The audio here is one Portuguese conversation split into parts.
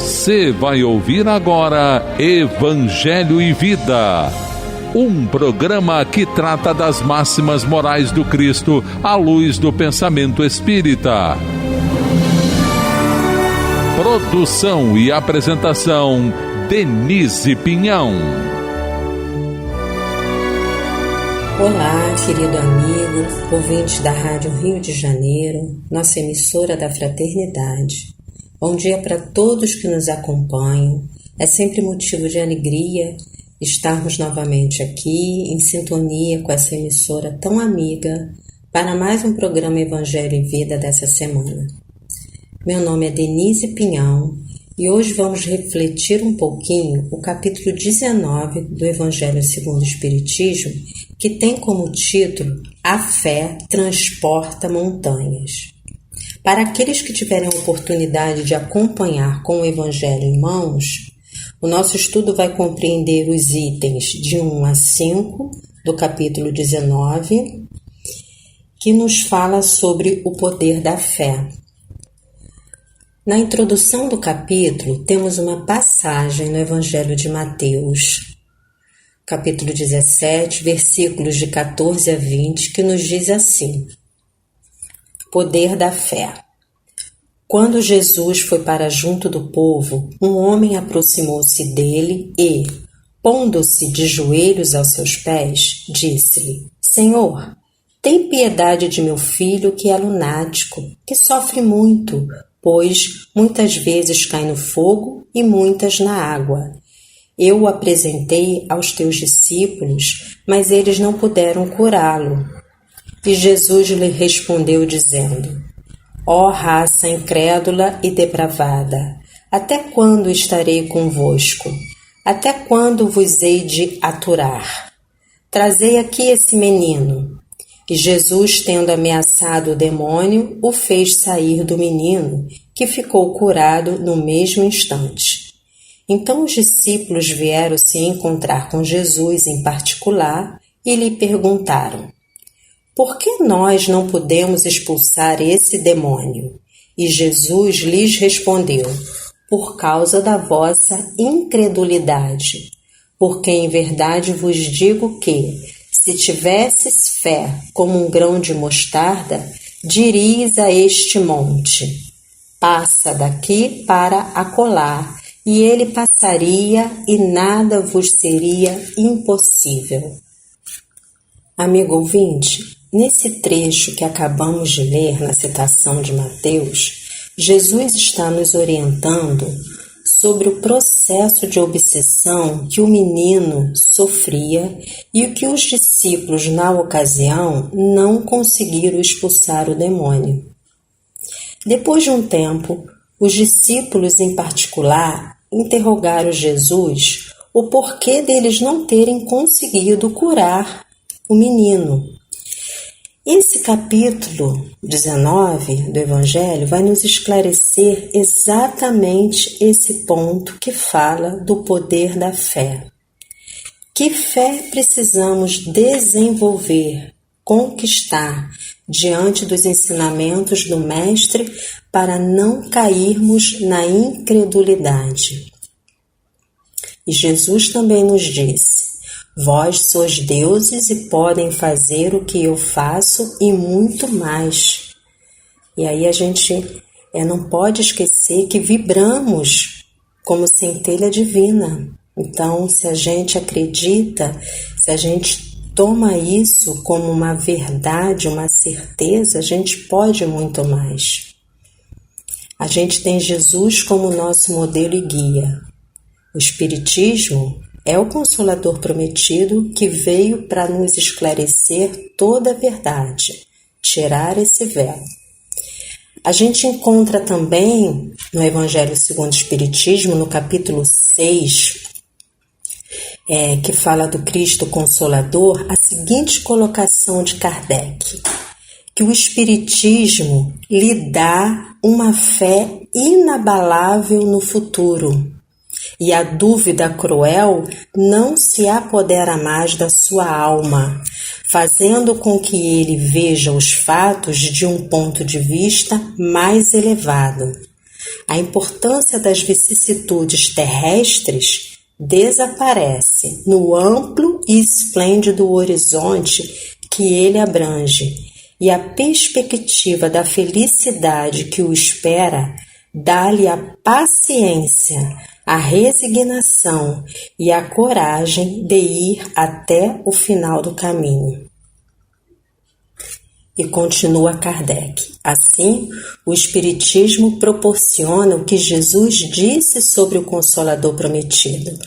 Você vai ouvir agora Evangelho e Vida, um programa que trata das máximas morais do Cristo à luz do pensamento espírita. Produção e apresentação, Denise Pinhão. Olá, querido amigo, ouvinte da Rádio Rio de Janeiro, nossa emissora da Fraternidade. Bom dia para todos que nos acompanham. É sempre motivo de alegria estarmos novamente aqui em sintonia com essa emissora tão amiga para mais um programa Evangelho e Vida dessa semana. Meu nome é Denise Pinhão e hoje vamos refletir um pouquinho o capítulo 19 do Evangelho segundo o Espiritismo, que tem como título A Fé Transporta Montanhas. Para aqueles que tiverem a oportunidade de acompanhar com o Evangelho em mãos, o nosso estudo vai compreender os itens de 1 a 5 do capítulo 19, que nos fala sobre o poder da fé. Na introdução do capítulo, temos uma passagem no Evangelho de Mateus, capítulo 17, versículos de 14 a 20, que nos diz assim: Poder da fé. Quando Jesus foi para junto do povo, um homem aproximou-se dele e, pondo-se de joelhos aos seus pés, disse-lhe: Senhor, tem piedade de meu filho que é lunático, que sofre muito, pois muitas vezes cai no fogo e muitas na água. Eu o apresentei aos teus discípulos, mas eles não puderam curá-lo. E Jesus lhe respondeu dizendo: Ó raça incrédula e depravada, até quando estarei convosco? Até quando vos hei de aturar? Trazei aqui esse menino. E Jesus, tendo ameaçado o demônio, o fez sair do menino, que ficou curado no mesmo instante. Então os discípulos vieram se encontrar com Jesus em particular e lhe perguntaram: Por que nós não podemos expulsar esse demônio? E Jesus lhes respondeu: Por causa da vossa incredulidade. Porque em verdade vos digo que, se tivesses fé como um grão de mostarda, dirias a este monte: Passa daqui para acolá, e ele passaria e nada vos seria impossível. Amigo ouvinte, nesse trecho que acabamos de ler na citação de Mateus, Jesus está nos orientando sobre o processo de obsessão que o menino sofria e o que os discípulos, na ocasião, não conseguiram expulsar o demônio. Depois de um tempo, os discípulos, em particular, interrogaram Jesus o porquê deles não terem conseguido curar o menino. Esse capítulo 19 do Evangelho vai nos esclarecer exatamente esse ponto que fala do poder da fé. Que fé precisamos desenvolver, conquistar diante dos ensinamentos do Mestre para não cairmos na incredulidade? E Jesus também nos disse: Vós sois deuses e podem fazer o que eu faço e muito mais. E aí a gente não pode esquecer que vibramos como centelha divina. Então, se a gente acredita, se a gente toma isso como uma verdade, uma certeza, a gente pode muito mais. A gente tem Jesus como nosso modelo e guia. O Espiritismo é o Consolador prometido que veio para nos esclarecer toda a verdade, tirar esse véu. A gente encontra também no Evangelho segundo o Espiritismo, no capítulo 6, que fala do Cristo Consolador, a seguinte colocação de Kardec: que o Espiritismo lhe dá uma fé inabalável no futuro, e a dúvida cruel não se apodera mais da sua alma, fazendo com que ele veja os fatos de um ponto de vista mais elevado. a importância das vicissitudes terrestres desaparece no amplo e esplêndido horizonte que ele abrange, e a perspectiva da felicidade que o espera dá-lhe a paciência, a resignação e a coragem de ir até o final do caminho. E continua Kardec: assim, o Espiritismo proporciona o que Jesus disse sobre o Consolador prometido,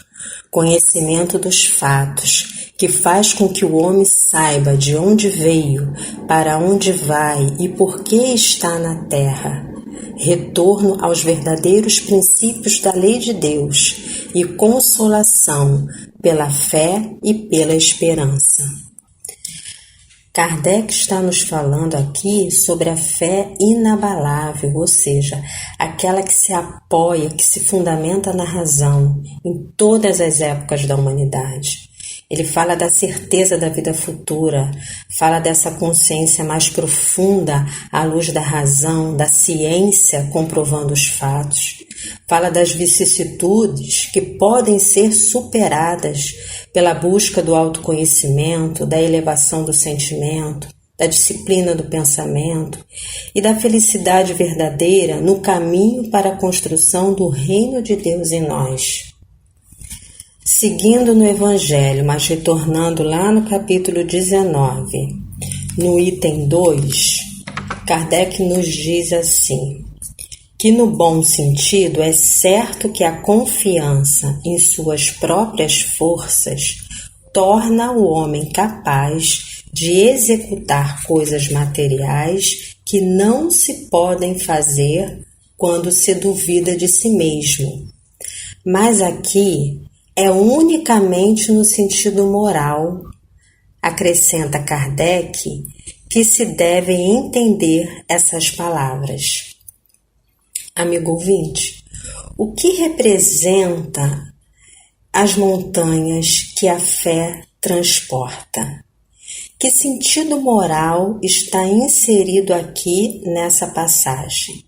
conhecimento dos fatos, que faz com que o homem saiba de onde veio, para onde vai e por que está na Terra, retorno aos verdadeiros princípios da lei de Deus e consolação pela fé e pela esperança. Kardec está nos falando aqui sobre a fé inabalável, ou seja, aquela que se apoia, que se fundamenta na razão em todas as épocas da humanidade. Ele fala da certeza da vida futura, fala dessa consciência mais profunda à luz da razão, da ciência comprovando os fatos. Fala das vicissitudes que podem ser superadas pela busca do autoconhecimento, da elevação do sentimento, da disciplina do pensamento e da felicidade verdadeira no caminho para a construção do reino de Deus em nós. Seguindo no Evangelho, mas retornando lá no capítulo 19, no item 2, Kardec nos diz assim: que no bom sentido é certo que a confiança em suas próprias forças torna o homem capaz de executar coisas materiais que não se podem fazer quando se duvida de si mesmo. Mas aqui é unicamente no sentido moral, acrescenta Kardec, que se devem entender essas palavras. Amigo ouvinte, o que representa as montanhas que a fé transporta? Que sentido moral está inserido aqui nessa passagem?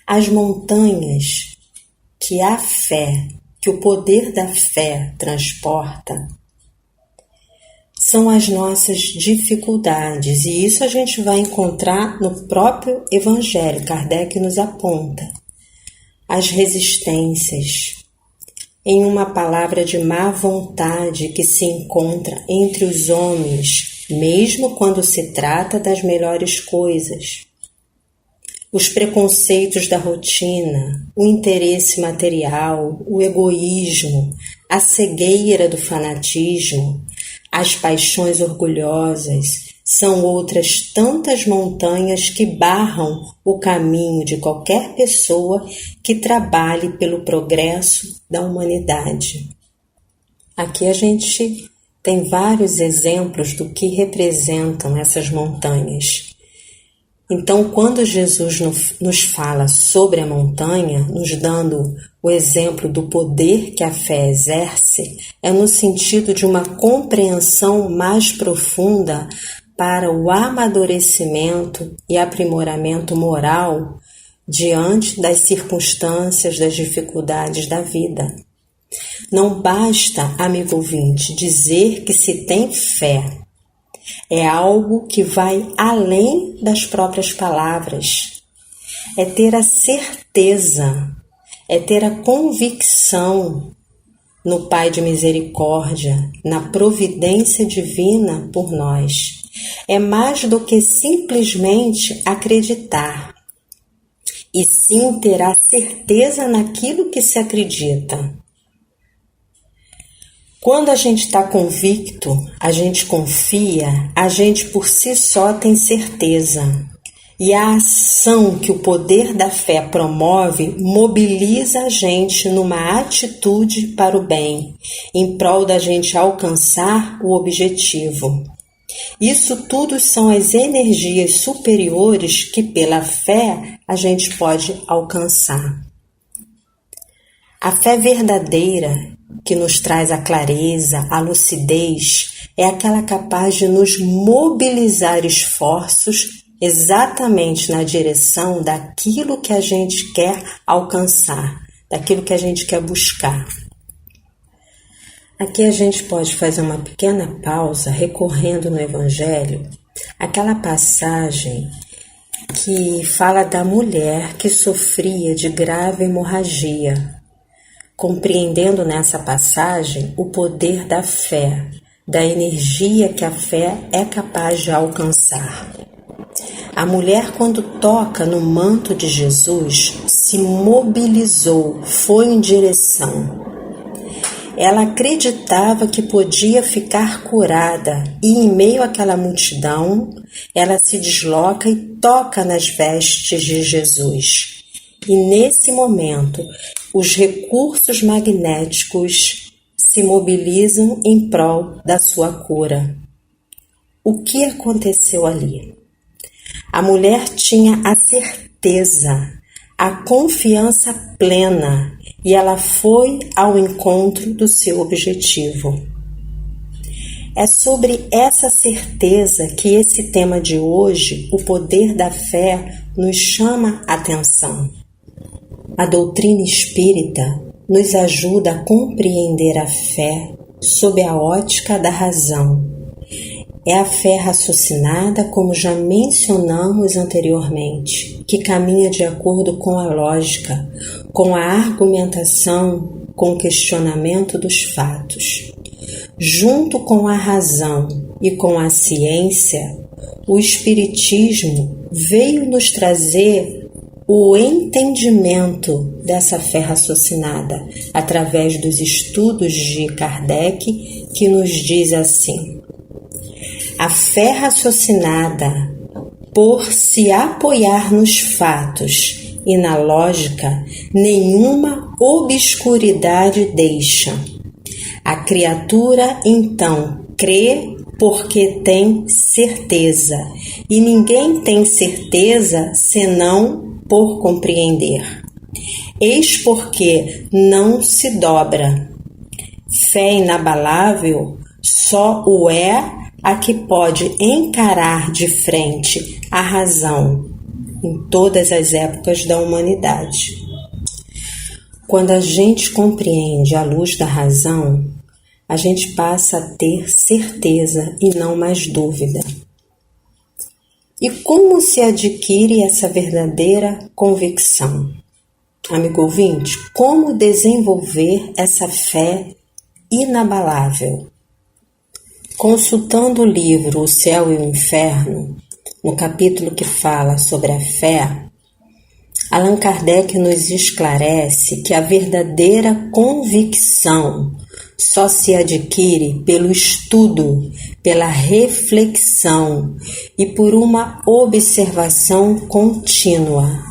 As montanhas que a fé, que o poder da fé transporta, são as nossas dificuldades, e isso a gente vai encontrar no próprio Evangelho. Kardec nos aponta as resistências, em uma palavra de má vontade que se encontra entre os homens, mesmo quando se trata das melhores coisas. Os preconceitos da rotina, o interesse material, o egoísmo, a cegueira do fanatismo, as paixões orgulhosas, são outras tantas montanhas que barram o caminho de qualquer pessoa que trabalhe pelo progresso da humanidade. Aqui a gente tem vários exemplos do que representam essas montanhas. Então, quando Jesus nos fala sobre a montanha, nos dando o exemplo do poder que a fé exerce, é no sentido de uma compreensão mais profunda para o amadurecimento e aprimoramento moral diante das circunstâncias, das dificuldades da vida. Não basta, amigo ouvinte, dizer que se tem fé. É algo que vai além das próprias palavras. É ter a certeza, é ter a convicção no Pai de misericórdia, na providência divina por nós. É mais do que simplesmente acreditar, e sim ter a certeza naquilo que se acredita. Quando a gente está convicto, a gente confia, a gente por si só tem certeza. E a ação que o poder da fé promove mobiliza a gente numa atitude para o bem, em prol da gente alcançar o objetivo. Isso tudo são as energias superiores que pela fé a gente pode alcançar. A fé verdadeira, que nos traz a clareza, a lucidez, é aquela capaz de nos mobilizar esforços exatamente na direção daquilo que a gente quer alcançar, daquilo que a gente quer buscar. Aqui a gente pode fazer uma pequena pausa recorrendo no Evangelho aquela passagem que fala da mulher que sofria de grave hemorragia, compreendendo nessa passagem o poder da fé, da energia que a fé é capaz de alcançar. A mulher, quando toca no manto de Jesus, se mobilizou, foi em direção. Ela acreditava que podia ficar curada e, em meio àquela multidão, ela se desloca e toca nas vestes de Jesus. E, nesse momento, os recursos magnéticos se mobilizam em prol da sua cura. O que aconteceu ali? A mulher tinha a certeza, a confiança plena, e ela foi ao encontro do seu objetivo. É sobre essa certeza que esse tema de hoje, o poder da fé, nos chama a atenção. A doutrina espírita nos ajuda a compreender a fé sob a ótica da razão. É a fé raciocinada, como já mencionamos anteriormente, que caminha de acordo com a lógica, com a argumentação, com o questionamento dos fatos. Junto com a razão e com a ciência, o Espiritismo veio nos trazer o entendimento dessa fé raciocinada, através dos estudos de Kardec, que nos diz assim: a fé raciocinada, por se apoiar nos fatos e na lógica, nenhuma obscuridade deixa. A criatura, então, crê porque tem certeza, e ninguém tem certeza senão por compreender. Eis porque não se dobra. Fé inabalável só o é a que pode encarar de frente a razão em todas as épocas da humanidade. Quando a gente compreende a luz da razão, a gente passa a ter certeza e não mais dúvida. E como se adquire essa verdadeira convicção? Amigo ouvinte, como desenvolver essa fé inabalável? Consultando o livro O Céu e o Inferno, no capítulo que fala sobre a fé, Allan Kardec nos esclarece que a verdadeira convicção só se adquire pelo estudo, pela reflexão e por uma observação contínua.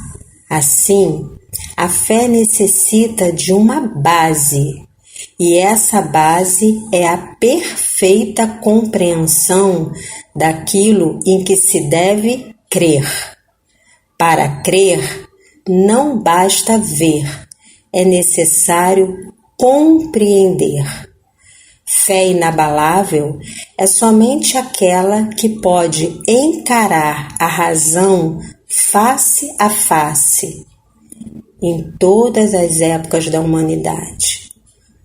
Assim, a fé necessita de uma base, e essa base é a perfeita compreensão daquilo em que se deve crer. Para crer, não basta ver, é necessário compreender. Fé inabalável é somente aquela que pode encarar a razão face a face, em todas as épocas da humanidade.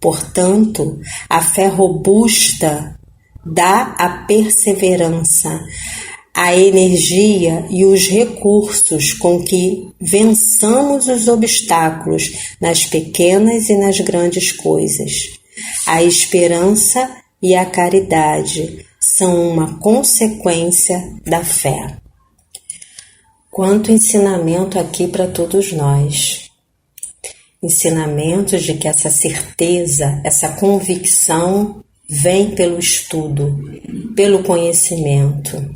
Portanto, a fé robusta dá a perseverança, a energia e os recursos com que vençamos os obstáculos nas pequenas e nas grandes coisas. A esperança e a caridade são uma consequência da fé. Quanto ensinamento aqui para todos nós. Ensinamentos de que essa certeza, essa convicção vem pelo estudo, pelo conhecimento,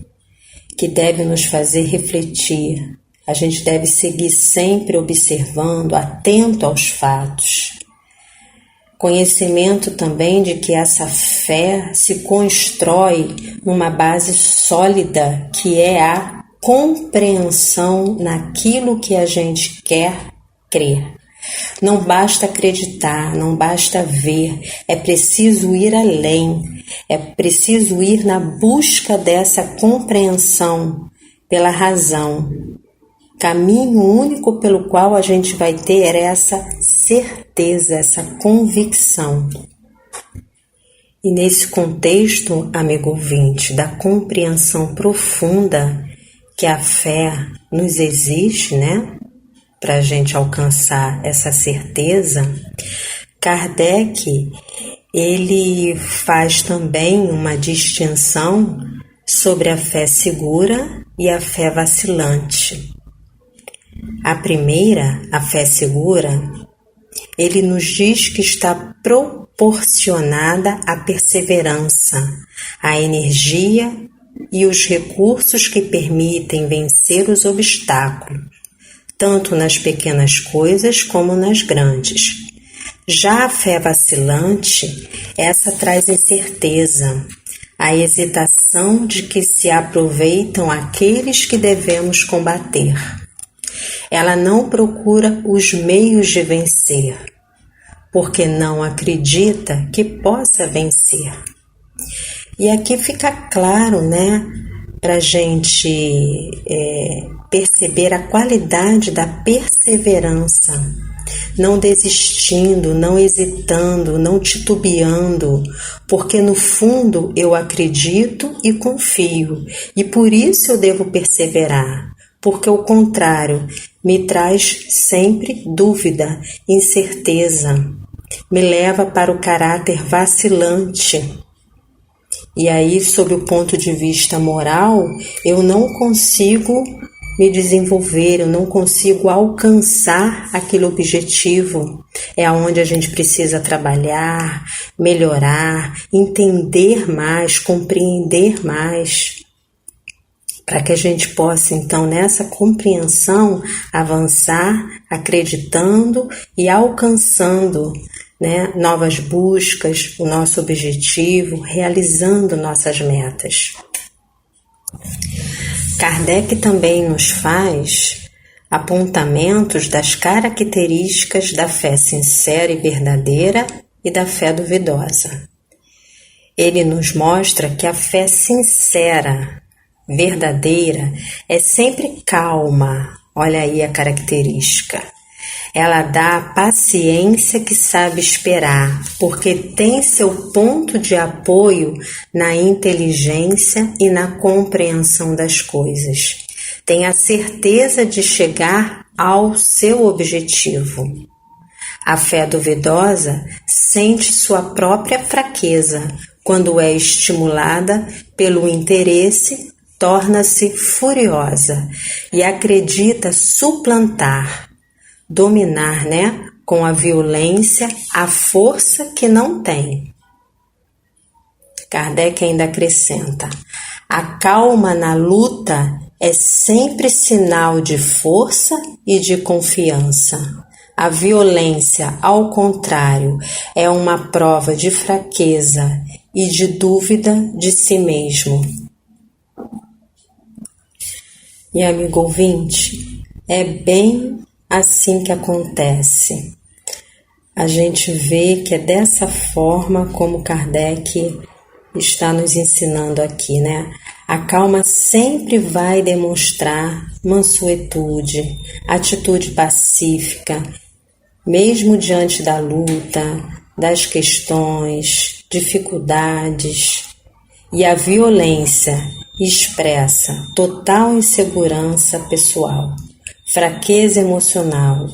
que deve nos fazer refletir. A gente deve seguir sempre observando, atento aos fatos. Conhecimento também de que essa fé se constrói numa base sólida, que é a compreensão naquilo que a gente quer crer. Não basta acreditar, não basta ver, é preciso ir além, é preciso ir na busca dessa compreensão pela razão. Caminho único pelo qual a gente vai ter essa certeza, essa convicção. E nesse contexto, amigo ouvinte, da compreensão profunda que a fé nos exige, né? Para a gente alcançar essa certeza, Kardec, ele faz também uma distinção sobre a fé segura e a fé vacilante. A primeira, a fé segura, ele nos diz que está proporcionada à perseverança, à energia e os recursos que permitem vencer os obstáculos, tanto nas pequenas coisas como nas grandes. Já a fé vacilante, essa traz incerteza, a hesitação de que se aproveitam aqueles que devemos combater. Ela não procura os meios de vencer, porque não acredita que possa vencer. E aqui fica claro, né, para a gente perceber a qualidade da perseverança, não desistindo, não hesitando, não titubeando, porque no fundo eu acredito e confio, e por isso eu devo perseverar, porque o contrário me traz sempre dúvida, incerteza, me leva para o caráter vacilante. E aí, sob o ponto de vista moral, eu não consigo me desenvolver, eu não consigo alcançar aquele objetivo. É onde a gente precisa trabalhar, melhorar, entender mais, compreender mais, para que a gente possa, então, nessa compreensão, avançar, acreditando e alcançando, né, novas buscas, o nosso objetivo, realizando nossas metas. Kardec também nos faz apontamentos das características da fé sincera e verdadeira e da fé duvidosa. Ele nos mostra que a fé sincera, verdadeira, é sempre calma. Olha aí a característica. Ela dá a paciência que sabe esperar, porque tem seu ponto de apoio na inteligência e na compreensão das coisas. Tem a certeza de chegar ao seu objetivo. A fé duvidosa sente sua própria fraqueza. Quando é estimulada pelo interesse, torna-se furiosa e acredita suplantar, dominar, né, com a violência, a força que não tem. Kardec ainda acrescenta: a calma na luta é sempre sinal de força e de confiança. A violência, ao contrário, é uma prova de fraqueza e de dúvida de si mesmo. E, amigo ouvinte, é bem assim que acontece. A gente vê que é dessa forma como Kardec está nos ensinando aqui, né? A calma sempre vai demonstrar mansuetude, atitude pacífica, mesmo diante da luta, das questões, dificuldades. E a violência expressa total insegurança pessoal, fraqueza emocional,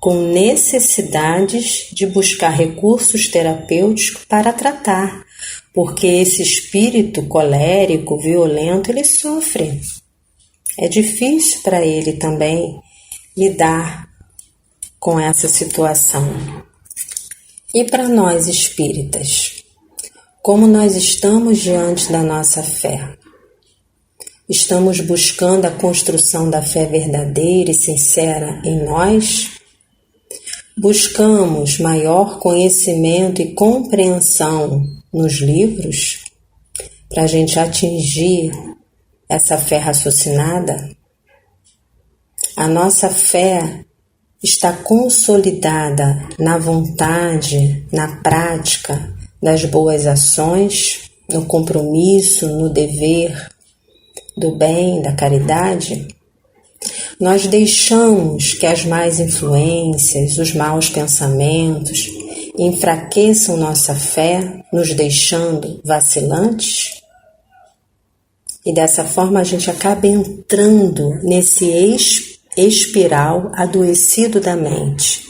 com necessidades de buscar recursos terapêuticos para tratar, porque esse espírito colérico, violento, ele sofre. É difícil para ele também lidar com essa situação. E para nós espíritas, como nós estamos diante da nossa fé? Estamos buscando a construção da fé verdadeira e sincera em nós? Buscamos maior conhecimento e compreensão nos livros para a gente atingir essa fé raciocinada? A nossa fé está consolidada na vontade, na prática das boas ações, no compromisso, no dever, do bem, da caridade, nós deixamos que as más influências, os maus pensamentos enfraqueçam nossa fé, nos deixando vacilantes? E dessa forma a gente acaba entrando nesse espiral adoecido da mente,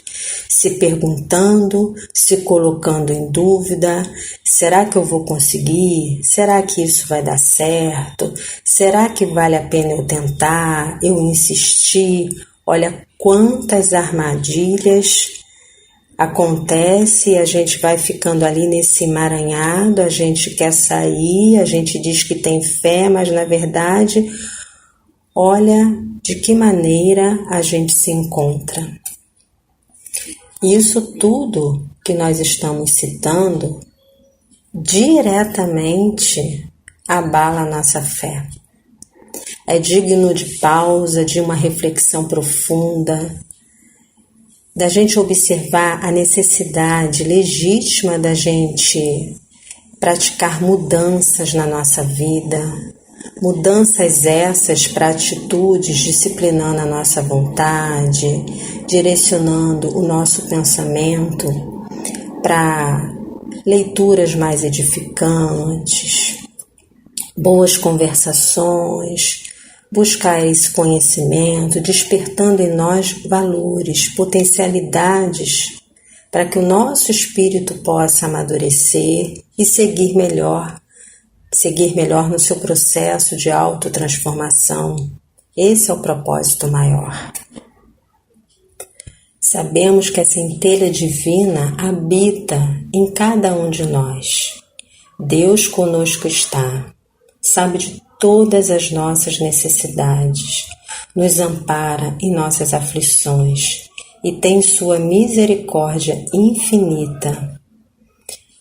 se perguntando, se colocando em dúvida: será que eu vou conseguir? Será que isso vai dar certo? Será que vale a pena eu tentar, eu insistir? Olha quantas armadilhas acontecem e a gente vai ficando ali nesse emaranhado, a gente quer sair, a gente diz que tem fé, mas na verdade, olha de que maneira a gente se encontra. Isso tudo que nós estamos citando diretamente abala a nossa fé. É digno de pausa, de uma reflexão profunda, da gente observar a necessidade legítima da gente praticar mudanças na nossa vida, mudanças essas para atitudes disciplinando a nossa vontade, direcionando o nosso pensamento para leituras mais edificantes, boas conversações, buscar esse conhecimento, despertando em nós valores, potencialidades para que o nosso espírito possa amadurecer e seguir melhor no seu processo de autotransformação. Esse é o propósito maior. Sabemos que a centelha divina habita em cada um de nós. Deus conosco está, sabe de todas as nossas necessidades, nos ampara em nossas aflições e tem sua misericórdia infinita.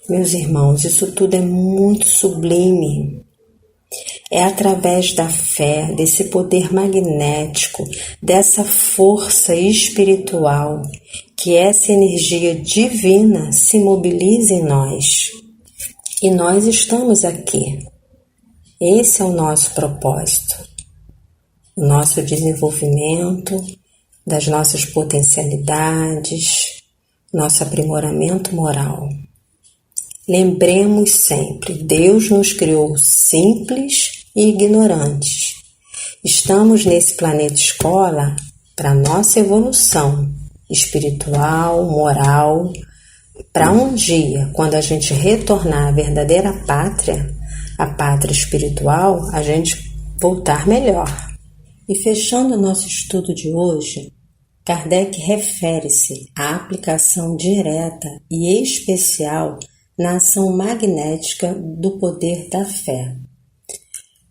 Meus irmãos, isso tudo é muito sublime. É através da fé, desse poder magnético, dessa força espiritual, que essa energia divina se mobiliza em nós. E nós estamos aqui. Esse é o nosso propósito. O nosso desenvolvimento das nossas potencialidades, nosso aprimoramento moral. Lembremos sempre, Deus nos criou simples e ignorantes. Estamos nesse planeta escola para nossa evolução espiritual, moral, para um dia, quando a gente retornar à verdadeira pátria, a pátria espiritual, a gente voltar melhor. E fechando o nosso estudo de hoje, Kardec refere-se à aplicação direta e especial na ação magnética do poder da fé.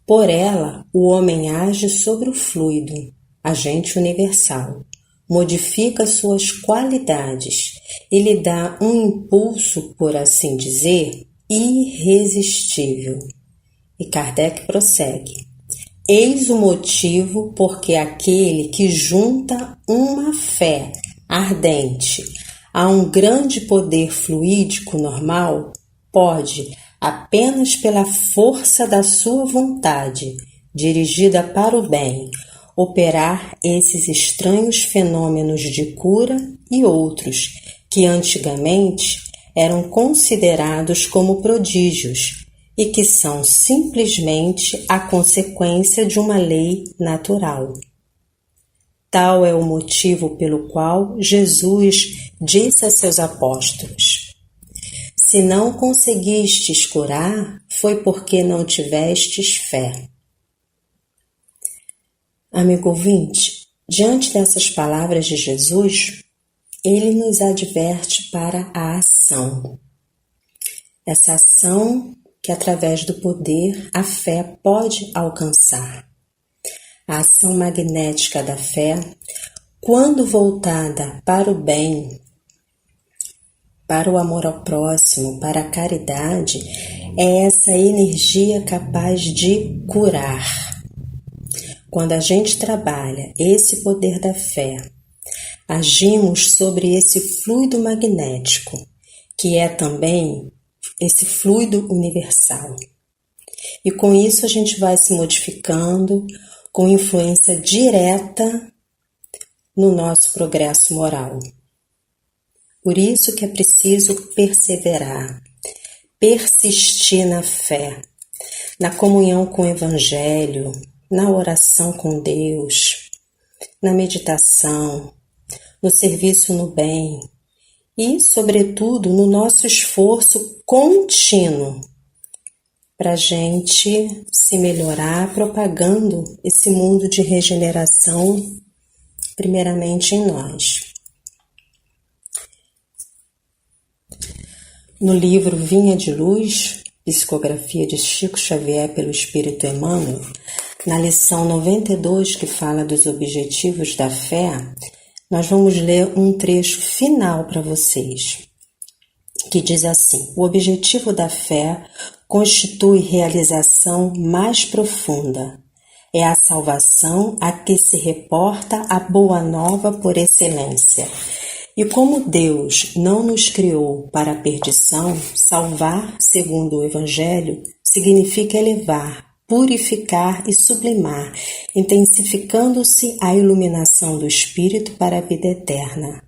Por ela, o homem age sobre o fluido, agente universal, modifica suas qualidades e lhe dá um impulso, por assim dizer, irresistível. E Kardec prossegue: eis o motivo porque aquele que junta uma fé ardente a um grande poder fluídico normal pode, apenas pela força da sua vontade, dirigida para o bem, operar esses estranhos fenômenos de cura e outros que antigamente eram considerados como prodígios e que são simplesmente a consequência de uma lei natural. Tal é o motivo pelo qual Jesus disse a seus apóstolos: se não conseguistes curar, foi porque não tivestes fé. Amigo ouvinte, diante dessas palavras de Jesus, ele nos adverte para a ação. Essa ação que, através do poder, a fé pode alcançar. A ação magnética da fé, quando voltada para o bem, para o amor ao próximo, para a caridade, é essa energia capaz de curar. Quando a gente trabalha esse poder da fé, agimos sobre esse fluido magnético, que é também esse fluido universal. E com isso a gente vai se modificando com influência direta no nosso progresso moral. Por isso que é preciso perseverar, persistir na fé, na comunhão com o Evangelho, na oração com Deus, na meditação, no serviço no bem e, sobretudo, no nosso esforço contínuo para a gente se melhorar propagando esse mundo de regeneração, primeiramente em nós. No livro Vinha de Luz, psicografia de Chico Xavier pelo Espírito Emmanuel, na lição 92, que fala dos objetivos da fé, nós vamos ler um trecho final para vocês, que diz assim: o objetivo da fé constitui realização mais profunda. É a salvação a que se reporta a boa nova por excelência. E como Deus não nos criou para a perdição, salvar, segundo o Evangelho, significa elevar, purificar e sublimar, intensificando-se a iluminação do Espírito para a vida eterna.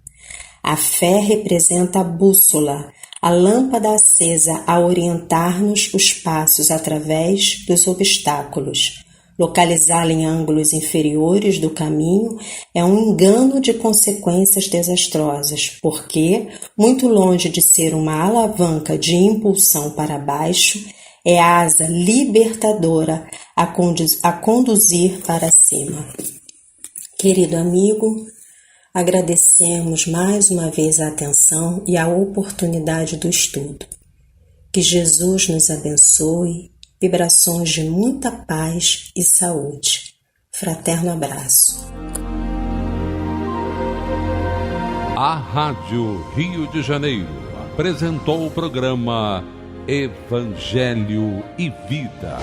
A fé representa a bússola, a lâmpada acesa a orientar-nos os passos através dos obstáculos. Localizá-la em ângulos inferiores do caminho é um engano de consequências desastrosas, porque, muito longe de ser uma alavanca de impulsão para baixo, é a asa libertadora a conduzir para cima. Querido amigo, agradecemos mais uma vez a atenção e a oportunidade do estudo. Que Jesus nos abençoe. Vibrações de muita paz e saúde. Fraterno abraço. A Rádio Rio de Janeiro apresentou o programa Evangelho e Vida.